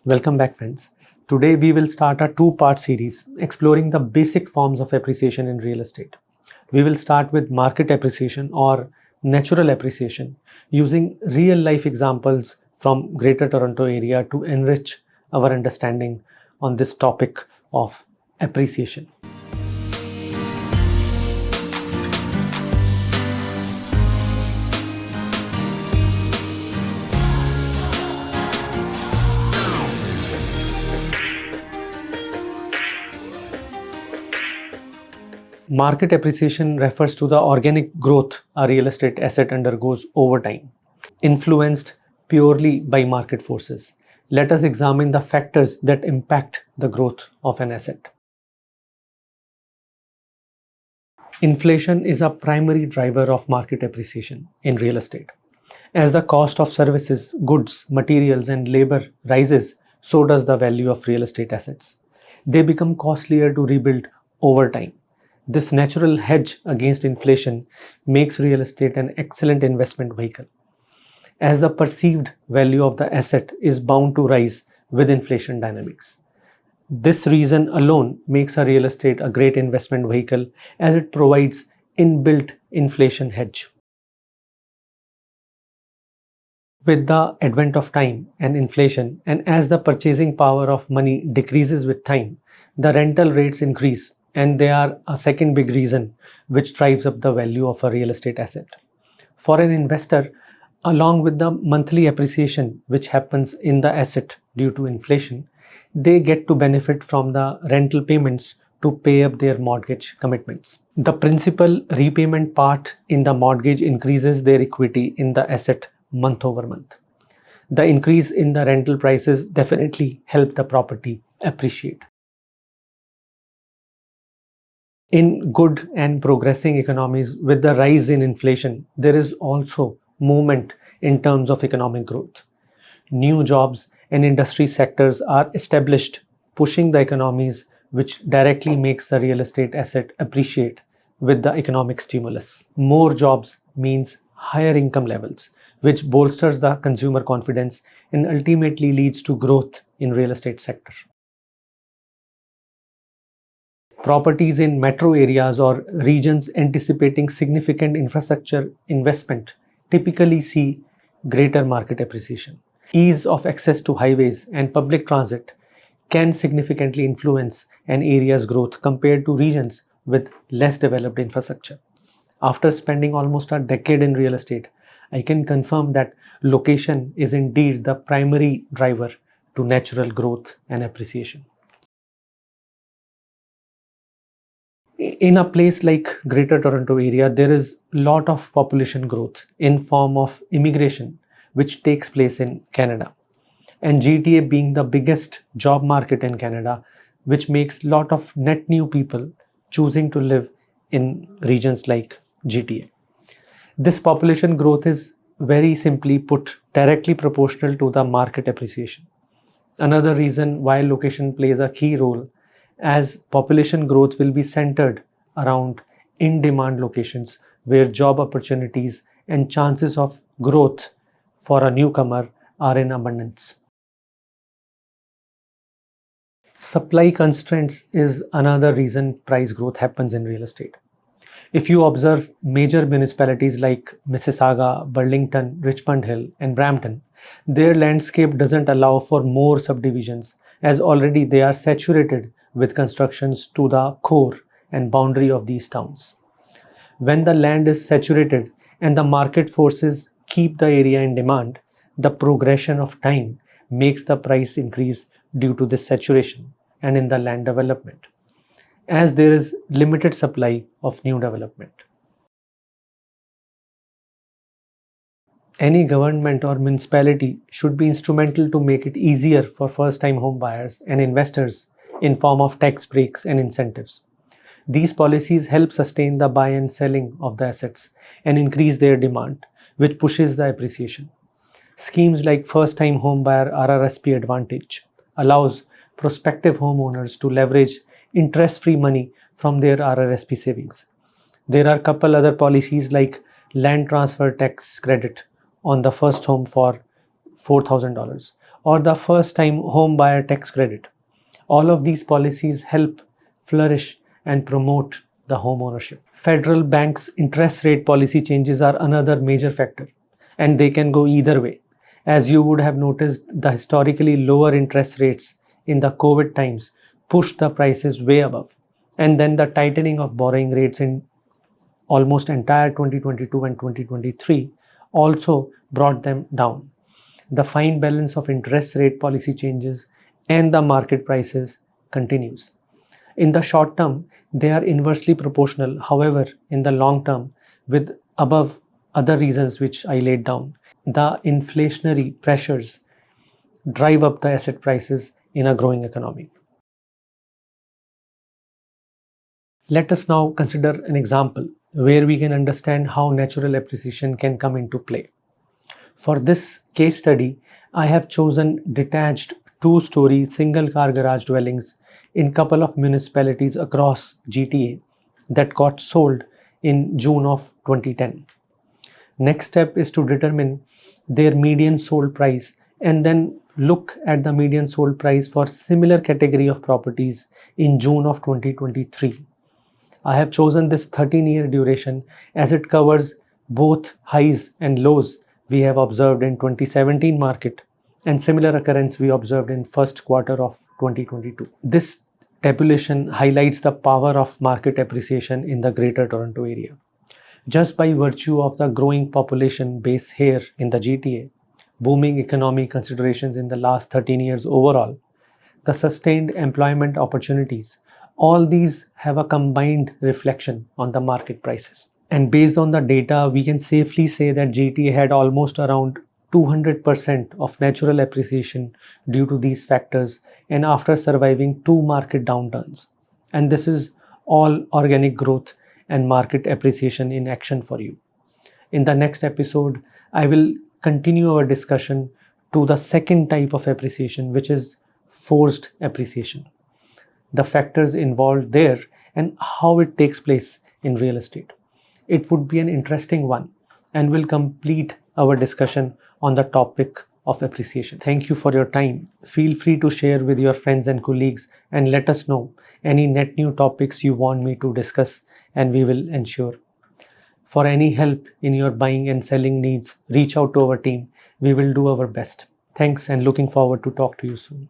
Welcome back, friends. Today we will start a two-part series exploring the basic forms of appreciation in real estate. We will start with market appreciation or natural appreciation using real-life examples from Greater Toronto area to enrich our understanding on this topic of appreciation. Market appreciation refers to the organic growth a real estate asset undergoes over time, influenced purely by market forces. Let us examine the factors that impact the growth of an asset. Inflation is a primary driver of market appreciation in real estate. As the cost of services, goods, materials, and labor rises, so does the value of real estate assets. They become costlier to rebuild over time. This natural hedge against inflation makes real estate an excellent investment vehicle, as the perceived value of the asset is bound to rise with inflation dynamics. This reason alone makes a real estate a great investment vehicle, as it provides inbuilt inflation hedge. With the advent of time and inflation, and as the purchasing power of money decreases with time, the rental rates increase, and they are a second big reason which drives up the value of a real estate asset. For an investor, along with the monthly appreciation which happens in the asset due to inflation, they get to benefit from the rental payments to pay up their mortgage commitments. The principal repayment part in the mortgage increases their equity in the asset month over month. The increase in the rental prices definitely help the property appreciate. In good and progressing economies with the rise in inflation, there is also movement in terms of economic growth. New jobs and industry sectors are established, pushing the economies, which directly makes the real estate asset appreciate with the economic stimulus. More jobs means higher income levels, which bolsters the consumer confidence and ultimately leads to growth in real estate sector. Properties in metro areas or regions anticipating significant infrastructure investment typically see greater market appreciation. Ease of access to highways and public transit can significantly influence an area's growth compared to regions with less developed infrastructure. After spending almost a decade in real estate, I can confirm that location is indeed the primary driver to natural growth and appreciation. In a place like Greater Toronto area, there is a lot of population growth in form of immigration, which takes place in Canada. And GTA being the biggest job market in Canada, which makes a lot of net new people choosing to live in regions like GTA. This population growth is very simply put directly proportional to the market appreciation. Another reason why location plays a key role, as population growth will be centered around in-demand locations where job opportunities and chances of growth for a newcomer are in abundance. Supply constraints is another reason price growth happens in real estate. If you observe major municipalities like Mississauga, Burlington, Richmond Hill, and Brampton, their landscape doesn't allow for more subdivisions, as already they are saturated with constructions to the core and boundary of these towns. When the land is saturated and the market forces keep the area in demand, the progression of time makes the price increase due to this saturation and in the land development, as there is limited supply of new development. Any government or municipality should be instrumental to make it easier for first-time home buyers and investors in form of tax breaks and incentives. These policies help sustain the buy and selling of the assets and increase their demand, which pushes the appreciation. Schemes like first-time home buyer RRSP advantage allows prospective homeowners to leverage interest-free money from their RRSP savings. There are a couple other policies like land transfer tax credit on the first home for $4,000, or the first time home buyer tax credit. All of these policies help flourish and promote the home ownership. Federal banks' interest rate policy changes are another major factor, and they can go either way. As you would have noticed, the historically lower interest rates in the COVID times pushed the prices way above. And then the tightening of borrowing rates in almost entire 2022 and 2023 also brought them down. The fine balance of interest rate policy changes and the market prices continues. In the short term, they are inversely proportional. However, in the long term, with above other reasons which I laid down, the inflationary pressures drive up the asset prices in a growing economy. Let us now consider an example where we can understand how natural appreciation can come into play. For this case study, I have chosen detached two-story single-car garage dwellings in couple of municipalities across GTA that got sold in June of 2010. Next step is to determine their median sold price and then look at the median sold price for similar category of properties in June of 2023. I have chosen this 13-year duration as it covers both highs and lows we have observed in 2017 market and similar occurrence we observed in first quarter of 2022. This tabulation highlights the power of market appreciation in the Greater Toronto area. Just by virtue of the growing population base here in the GTA, booming economic considerations in the last 13 years overall, the sustained employment opportunities, all these have a combined reflection on the market prices. And based on the data, we can safely say that GTA had almost around 200% of natural appreciation due to these factors and after surviving two market downturns. And this is all organic growth and market appreciation in action for you. In the next episode, I will continue our discussion to the second type of appreciation, which is forced appreciation, the factors involved there, and how it takes place in real estate. It would be an interesting one and will complete our discussion on the topic of appreciation. Thank you for your time. Feel free to share with your friends and colleagues and let us know any net new topics you want me to discuss, and we will ensure. For any help in your buying and selling needs, reach out to our team. We will do our best. Thanks and looking forward to talk to you soon.